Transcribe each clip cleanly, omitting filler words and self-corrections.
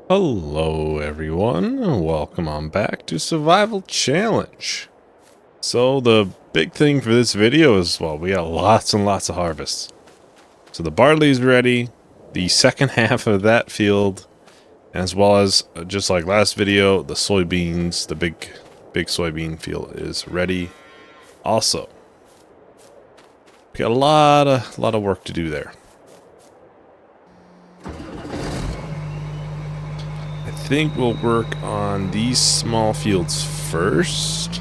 Hello everyone, welcome on back to Survival Challenge. So the big thing for this video is, well, we got lots and lots of harvests. So the barley's ready, the second half of that field, as well as, just like last video, the soybeans, the big soybean field is ready also. We got a lot of work to do there. I think we'll work on these small fields first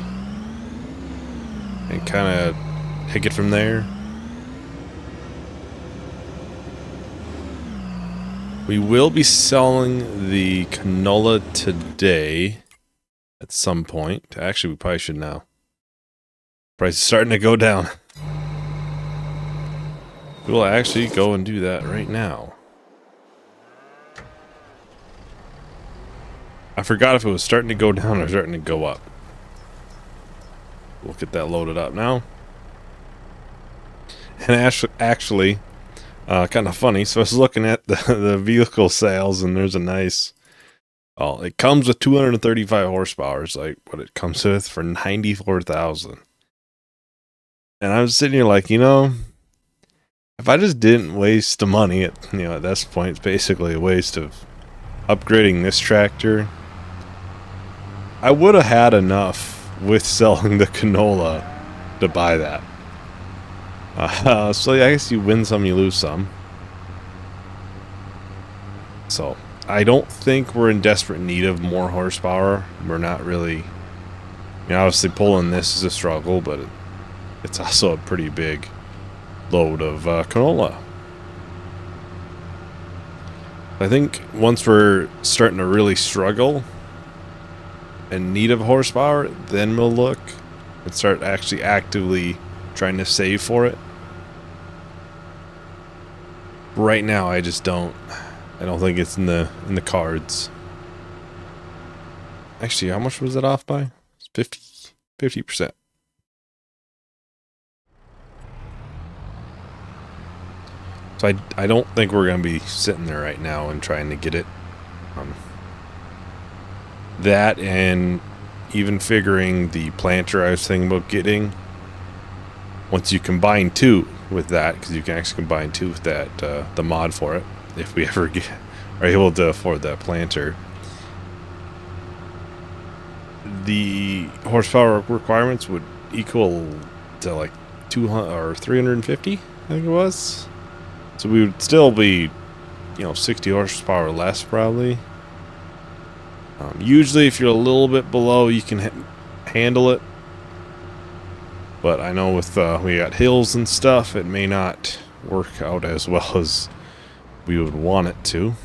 and kind of take it from there. We will be selling the canola today at some point. Actually, we probably should now. Price is starting to go down. We will actually go and do that right now. I forgot if it was starting to go down or starting to go up. We'll get that loaded up now. And actually, kind of funny. So I was looking at the vehicle sales, and there's a nice. Oh, it comes with 235 horsepower. It's like what it comes with for 94,000. And I was sitting here like, if I just didn't waste the money at this point, it's basically a waste of upgrading this tractor. I would have had enough with selling the canola to buy that. So I guess you win some, you lose some. So I don't think we're in desperate need of more horsepower. We're not really. Obviously pulling this is a struggle, but it's also a pretty big load of canola. I think once we're starting to really struggle in need of horsepower, then we'll look and start actually actively trying to save for it. Right now, I just don't. I don't think it's in the cards. Actually, how much was it off by? It's 50%. So I don't think we're going to be sitting there right now and trying to get it. That and even figuring the planter I was thinking about getting. Once you combine two with that, because you can actually combine two with that, the mod for it, if we ever are able to afford that planter. The horsepower requirements would equal to like 200 or 350, I think it was. So we would still be, 60 horsepower less probably. Usually if you're a little bit below, you can handle it. But I know with we got hills and stuff, it may not work out as well as we would want it to.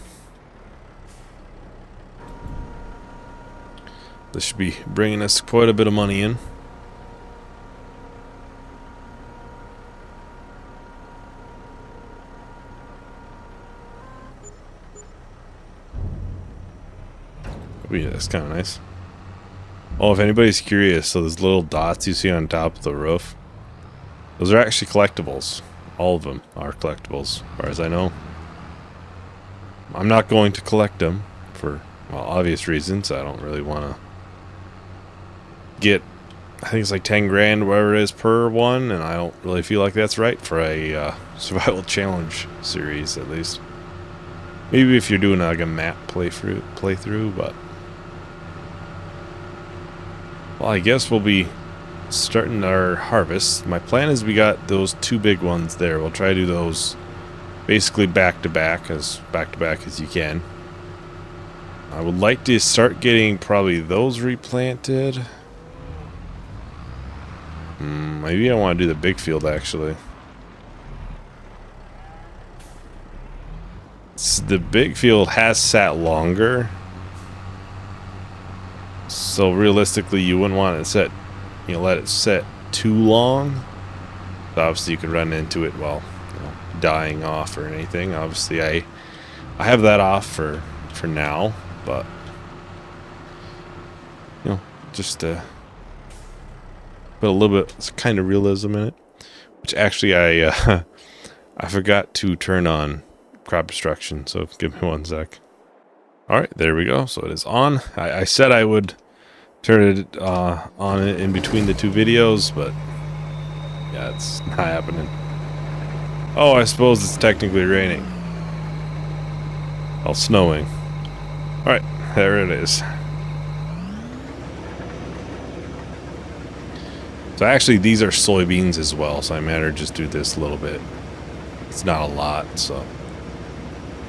This should be bringing us quite a bit of money in. Oh yeah, that's kind of nice. Oh, if anybody's curious, so those little dots you see on top of the roof, those are actually collectibles. All of them are collectibles, as far as I know. I'm not going to collect them for, well, obvious reasons. I don't really want to get, I think it's like 10 grand, whatever it is per one, and I don't really feel like that's right for a survival challenge series, at least. Maybe if you're doing like a map playthrough, but... Well, I guess we'll be starting our harvest. My plan is we got those two big ones there. We'll try to do those basically back to back as you can. I would like to start getting probably those replanted. Maybe I want to do the big field actually. The big field has sat longer. So realistically, you wouldn't want it set, let it set too long. So obviously, you could run into it while dying off or anything. Obviously, I have that off for now, but just to put a little bit kind of realism in it. Which actually, I forgot to turn on crop destruction. So give me one sec. All right, there we go. So it is on. I said I would turn it on in between the two videos, but yeah, it's not happening. Oh, I suppose it's technically raining. Oh, snowing. All right, there it is. So actually, these are soybeans as well, so I better just do this a little bit. It's not a lot, so.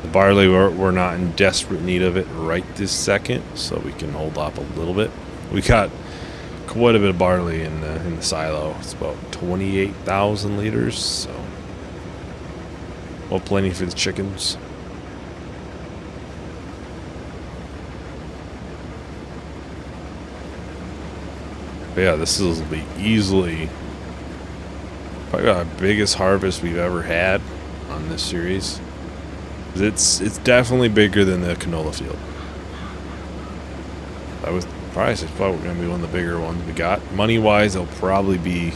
The barley, we're not in desperate need of it right this second, so we can hold off a little bit. We got quite a bit of barley in the silo. It's about 28,000 liters, so well, plenty for the chickens. But yeah, this will be easily probably our biggest harvest we've ever had on this series. It's definitely bigger than the canola field. I was surprised. It's probably going to be one of the bigger ones we got. Money-wise, it'll probably be...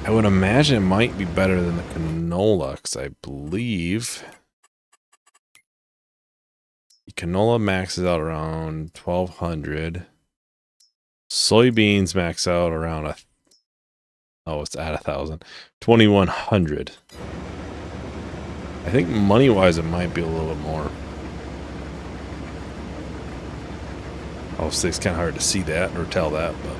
I would imagine it might be better than the canola, because I believe... the canola maxes out around 1,200. Soybeans max out around it's at 1,000. 2,100. I think money-wise, it might be a little bit more. Obviously, it's kind of hard to see that or tell that, but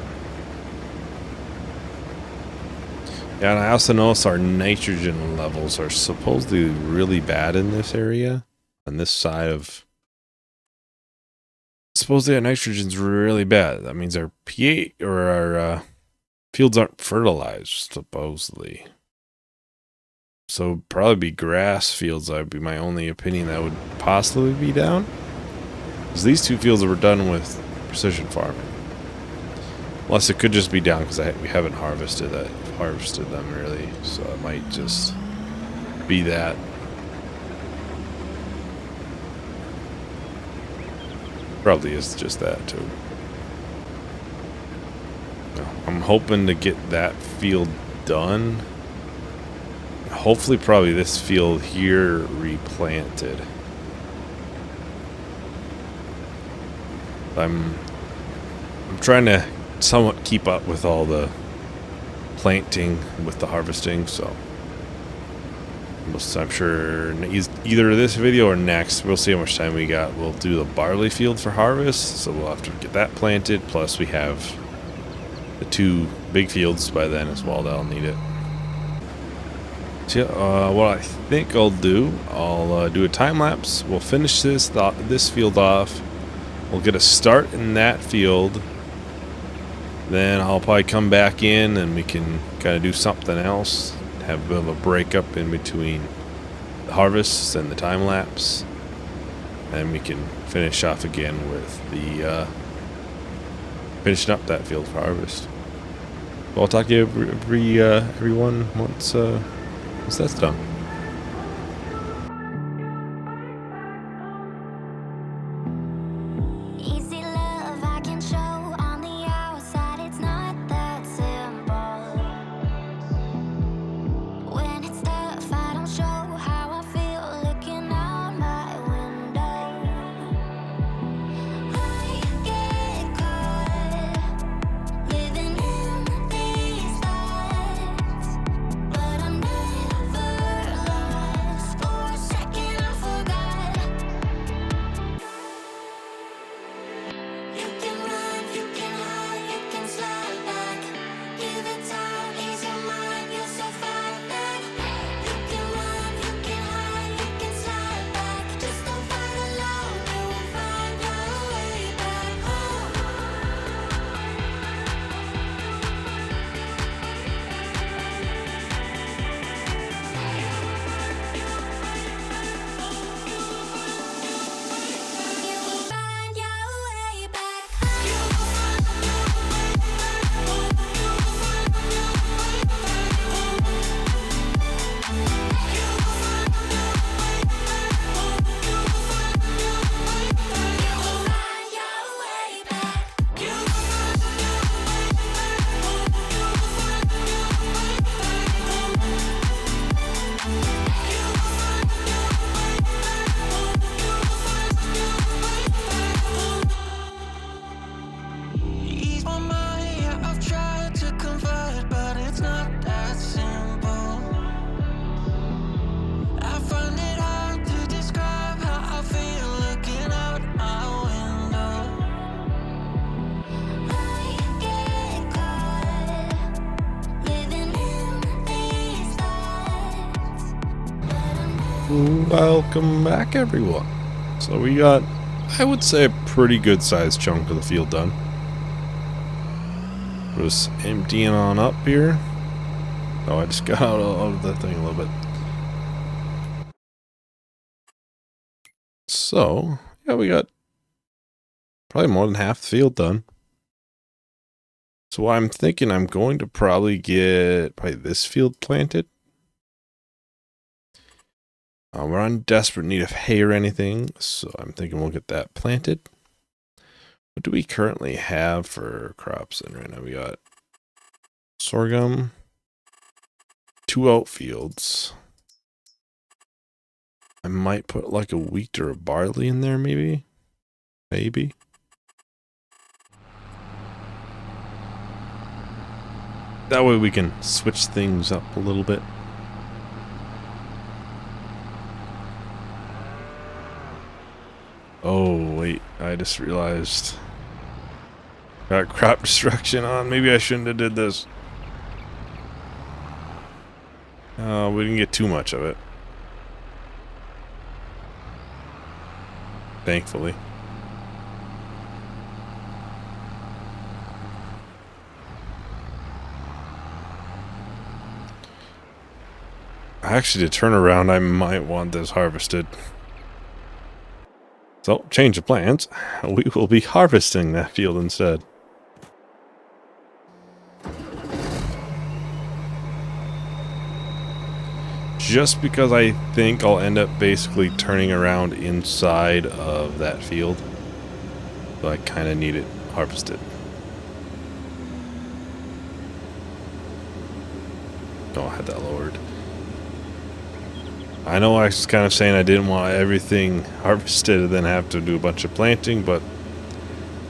yeah. And I also notice our nitrogen levels are supposedly really bad in this area, on this side of. Supposedly, our nitrogen's really bad. That means our pH or our fields aren't fertilized, supposedly. So probably be grass fields. That would be my only opinion that would possibly be down. Because these two fields were done with precision farming. Unless it could just be down because we haven't harvested them really. So it might just be that. Probably is just that too. I'm hoping to get that field done. Hopefully probably this field here replanted. I'm trying to somewhat keep up with all the planting with the harvesting, so I'm sure either this video or next, we'll see how much time we got. We'll do the barley field for harvest, so we'll have to get that planted, plus we have the two big fields by then as well that'll need it. So yeah, what I think I'll do a time lapse. We'll finish this field off. We'll get a start in that field. Then I'll probably come back in and we can kind of do something else. Have a bit of a break up in between the harvests and the time lapse. And we can finish off again with the finishing up that field for harvest. Well, I'll talk to you everyone once that's done. Welcome back, everyone. So we got, I would say, a pretty good sized chunk of the field done. Just emptying on up here. Oh, I just got out of that thing a little bit. So, yeah, we got probably more than half the field done. So I'm thinking I'm going to probably get this field planted. We're on desperate need of hay or anything, so I'm thinking we'll get that planted. What do we currently have for crops in right now? We got sorghum, 2 outfields. I might put like a wheat or a barley in there, maybe. Maybe. That way we can switch things up a little bit. Oh, wait. I just realized. Got crop destruction on. Maybe I shouldn't have did this. We didn't get too much of it. Thankfully. Actually, to turn around, I might want this harvested. So, change of plans. We will be harvesting that field instead. Just because I think I'll end up basically turning around inside of that field. So I kind of need it harvested. Oh, I had that lowered. I know I was kind of saying I didn't want everything harvested and then have to do a bunch of planting, but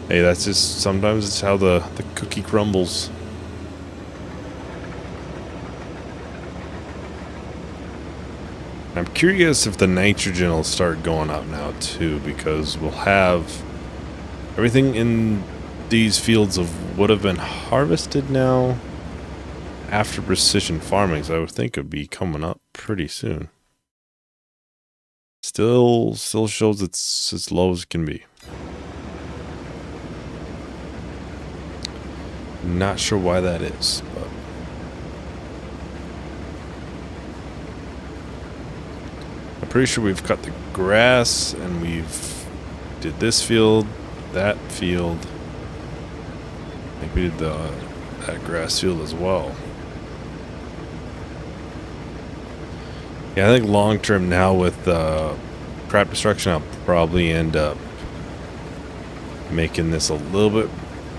hey, that's just, sometimes it's how the cookie crumbles. I'm curious if the nitrogen will start going up now too, because we'll have everything in these fields would have been harvested now after precision farming, so I would think it would be coming up pretty soon. Still shows it's as low as it can be. Not sure why that is, but I'm pretty sure we've cut the grass and we've did this field, that field. I think we did that grass field as well. Yeah, I think long term now with crop destruction, I'll probably end up making this a little bit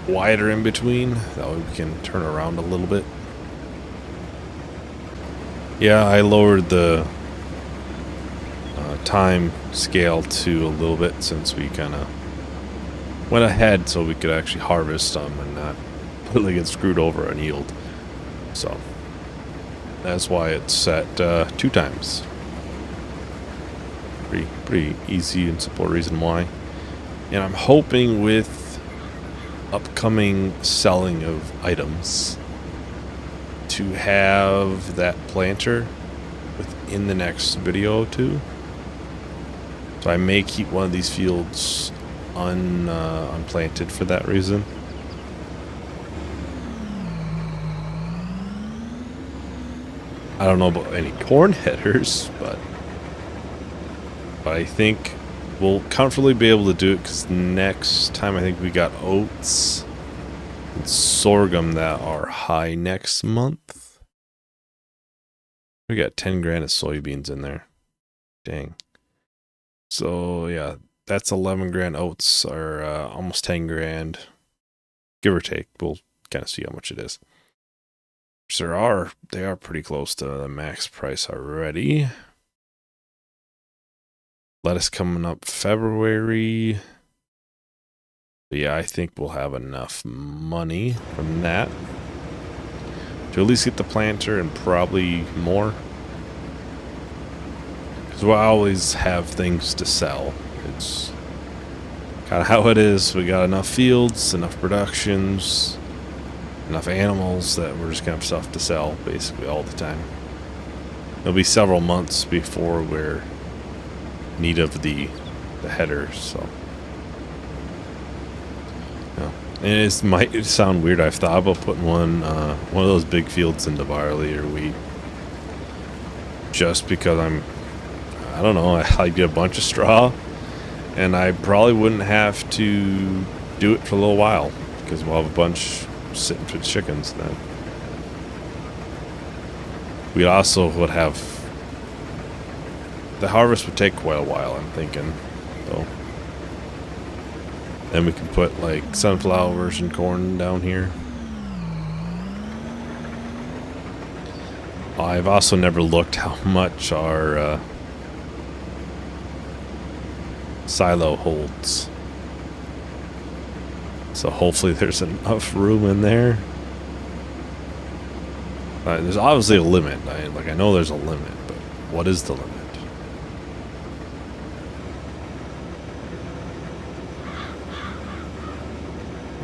wider in between. That way we can turn around a little bit. Yeah, I lowered the time scale to a little bit since we kind of went ahead so we could actually harvest them and not really get screwed over on yield. So that's why it's set 2 times. Pretty easy and simple reason why. And I'm hoping with upcoming selling of items to have that planter within the next video or 2. So I may keep one of these fields unplanted for that reason. I don't know about any corn headers, but I think we'll comfortably be able to do it because next time I think we got oats and sorghum that are high next month. We got 10 grand of soybeans in there. Dang. So yeah, that's 11 grand. Oats are almost 10 grand, give or take. We'll kind of see how much it is. They are pretty close to the max price already. Lettuce coming up February. But yeah, I think we'll have enough money from that to at least get the planter and probably more. Because we'll always have things to sell. It's kind of how it is. We got enough fields, enough productions, enough animals that we're just going to have stuff to sell basically all the time. It'll be several months before we're need of the header. So, yeah. And it might sound weird. I've thought about putting one of those big fields into barley or wheat, just because I don't know. I'd get a bunch of straw, and I probably wouldn't have to do it for a little while because we'll have a bunch sitting for chickens then. We also would have, the harvest would take quite a while, I'm thinking. So then we can put like sunflowers and corn down here. I've also never looked how much our silo holds. So hopefully there's enough room in there. There's obviously a limit. I know there's a limit, but what is the limit?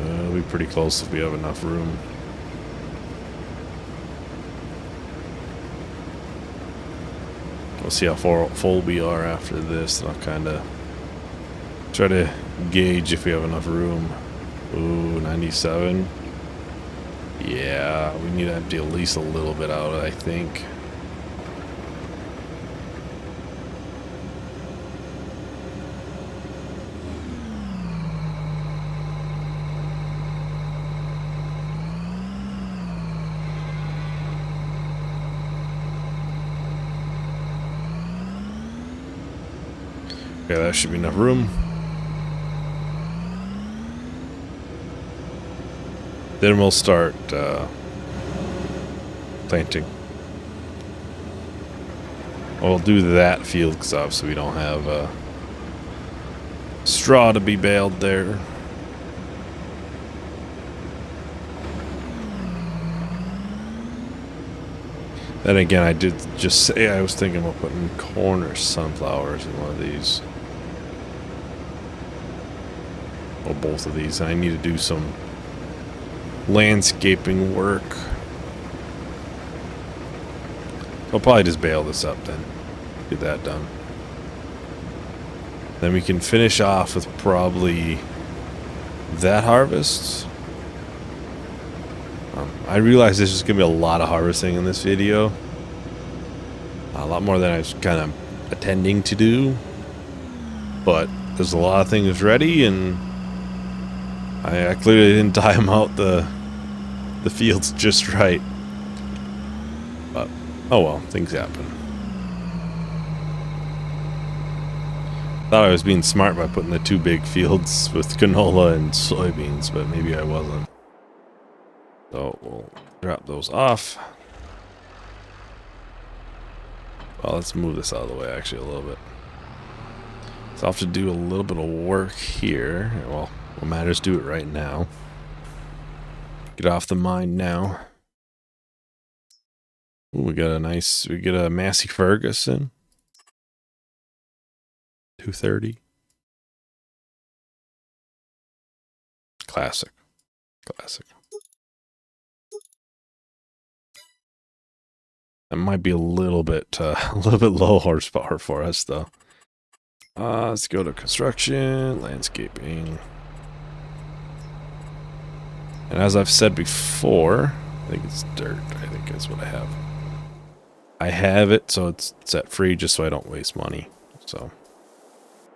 It'll be pretty close if we have enough room. We'll see how full we are after this, and I'll kind of try to gauge if we have enough room. Ooh, 97. Yeah, we need to empty at least a little bit out, I think. Okay, that should be enough room. Then we'll start planting. We'll do that field because obviously we don't have straw to be baled there. Then again, I did just say I was thinking about putting corn or sunflowers in one of these. Or both of these. I need to do some landscaping work. I'll probably just bale this up then. Get that done. Then we can finish off with probably that harvest. I realize there's just gonna be a lot of harvesting in this video. A lot more than I was kind of intending to do. But there's a lot of things ready, and I clearly didn't time out the fields just right. But oh well, things happen. Thought I was being smart by putting the two big fields with canola and soybeans, but maybe I wasn't. So we'll drop those off. Well, let's move this out of the way actually a little bit. So I'll have to do a little bit of work here. Well, what matters, do it right now. Get off the mine now. Ooh, we get a Massey Ferguson. 230. Classic. That might be a little bit low horsepower for us though. Let's go to construction, landscaping. And as I've said before, I think it's dirt. I think that's what I have. I have it so it's set free just so I don't waste money. So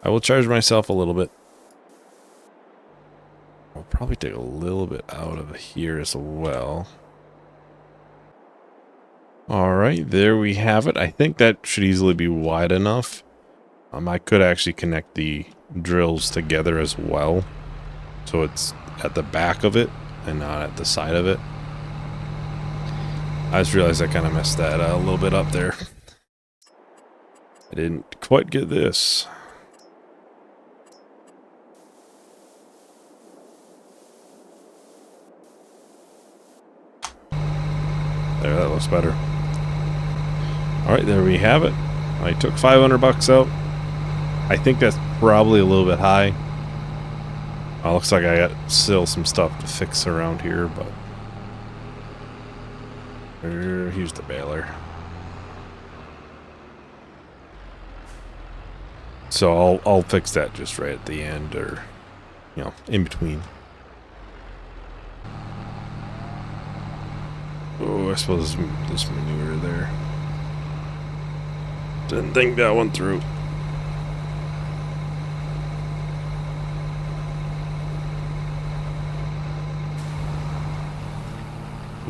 I will charge myself a little bit. I'll probably take a little bit out of here as well. Alright, there we have it. I think that should easily be wide enough. I could actually connect the drills together as well. So it's at the back of it and not at the side of it. I just realized I kind of messed that a little bit up there. I didn't quite get this. There, that looks better. Alright, there we have it. I took 500 bucks out. I think that's probably a little bit high. Looks like I got still some stuff to fix around here, but here's the baler. So I'll fix that just right at the end, or in between. Oh, I suppose this manure there. Didn't think that one through.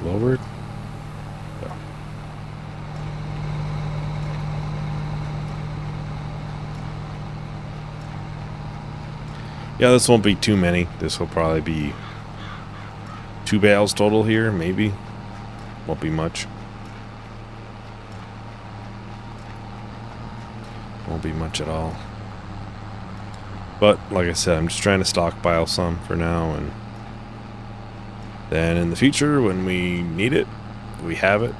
Lowered. Yeah. Yeah, this won't be too many. This will probably be 2 bales total here, maybe. Won't be much. Won't be much at all. But, like I said, I'm just trying to stockpile some for now, and then in the future, when we need it, we have it.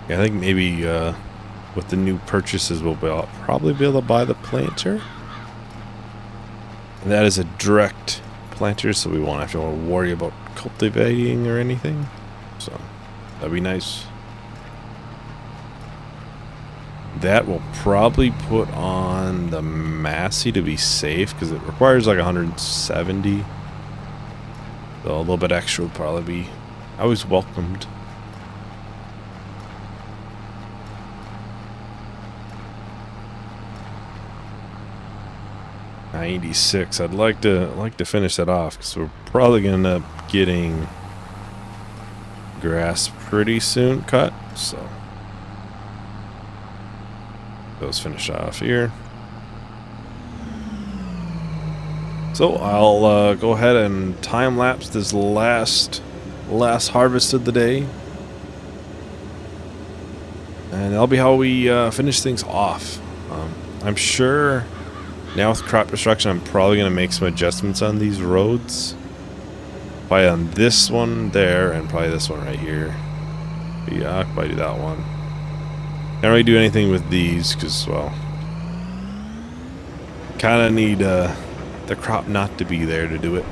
Yeah, I think maybe with the new purchases, we'll probably be able to buy the planter. And that is a direct planter, so we won't have to worry about cultivating or anything. So that'd be nice. That will probably put on the Massey to be safe, because it requires like 170. So a little bit extra would probably be always welcomed. $96. I'd like to finish that off, because we're probably gonna end up getting grass pretty soon cut. So those finish off here. So I'll go ahead and time lapse this last harvest of the day, and that'll be how we finish things off. I'm sure now with crop destruction, I'm probably gonna make some adjustments on these roads. Probably on this one there, and probably this one right here. Yeah, I'll probably do that one. Can't really do anything with these because, well, kind of need the crop not to be there to do it.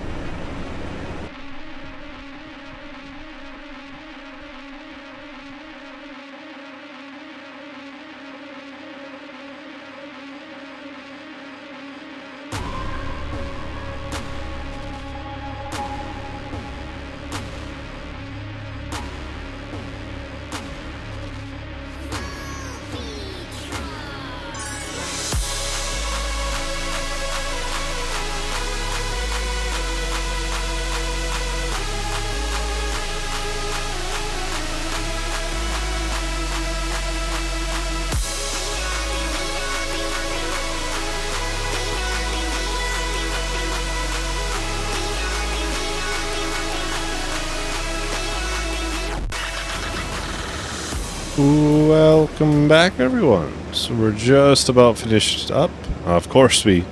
Welcome back, everyone. So we're just about finished up. Of course, we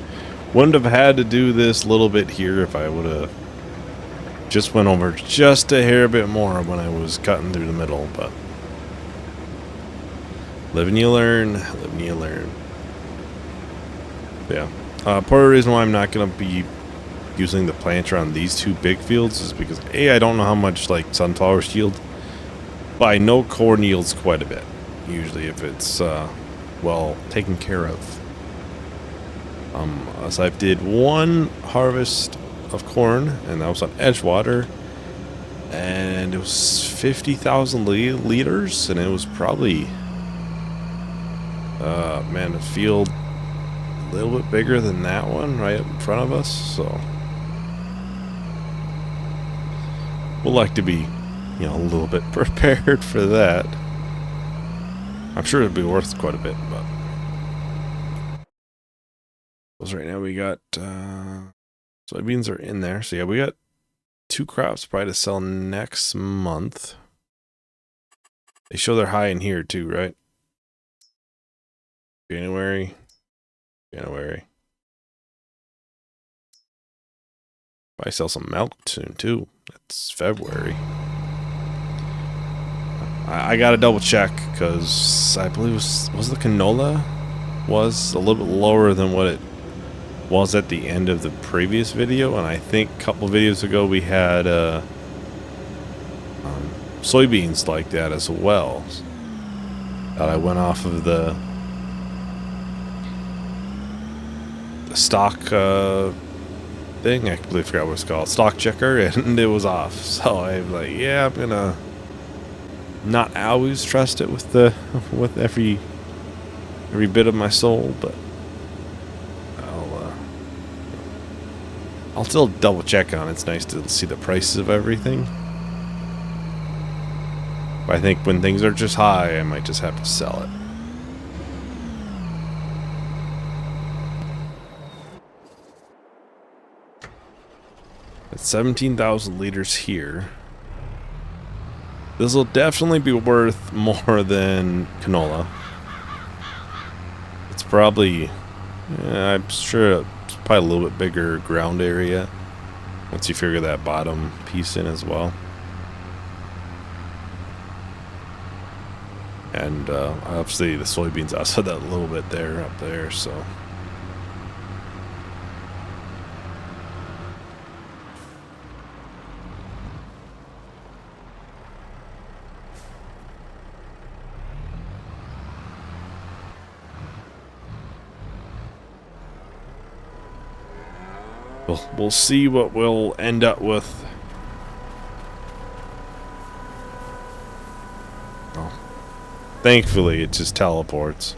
wouldn't have had to do this little bit here if I would have just went over just a hair bit more when I was cutting through the middle, but live and you learn, live and you learn. Yeah. Part of the reason why I'm not going to be using the planter on these 2 big fields is because A, I don't know how much like sunflowers yield, but I know corn yields quite a bit, usually if it's well taken care of. So I did 1 harvest of corn, and that was on Edgewater, and it was 50,000 liters, and it was probably man, a field a little bit bigger than that one right in front of us. So we'll like to be, a little bit prepared for that. I'm sure it'd be worth quite a bit, but those right now we got soybeans are in there. So yeah, we got 2 crops probably to sell next month. They show they're high in here too, right? January. Probably sell some milk soon too. That's February. I gotta double check, because I believe was the canola was a little bit lower than what it was at the end of the previous video, and I think a couple videos ago we had soybeans like that as well. That I went off of the stock thing. I completely forgot what it's called. Stock checker, and it was off. So I'm like, yeah, I'm gonna not always trust it with every bit of my soul, but I'll still double check on it. It's nice to see the prices of everything. But I think when things are just high, I might just have to sell it. It's 17,000 liters here. This will definitely be worth more than canola. It's probably, I'm sure it's probably a little bit bigger ground area once you figure that bottom piece in as well. And obviously the soybeans also that little bit there up there, so. We'll see what we'll end up with. Oh. Thankfully, it just teleports.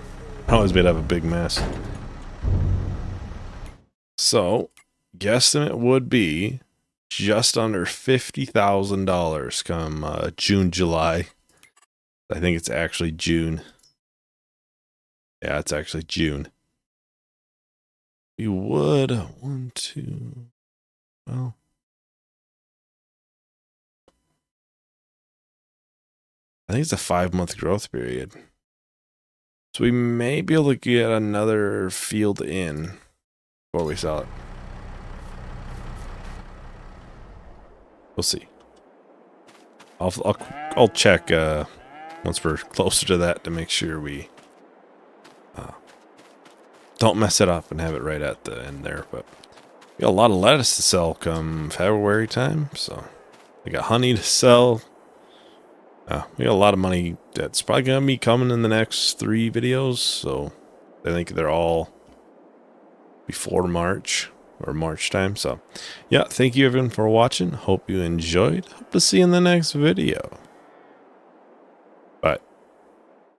I always made up a big mess. So, guesstimate would be just under $50,000 come June, July. I think it's actually June. Yeah, it's actually June. We would, well. I think it's a 5-month growth period. So we may be able to get another field in before we sell it. We'll see. I'll check once we're closer to that to make sure we don't mess it up and have it right at the end there. But we got a lot of lettuce to sell come February time, so we got honey to sell. We got a lot of money that's probably gonna be coming in the next 3 videos, so I think they're all before March or March time. So yeah, thank you everyone for watching. Hope you enjoyed. Hope to see you in the next video.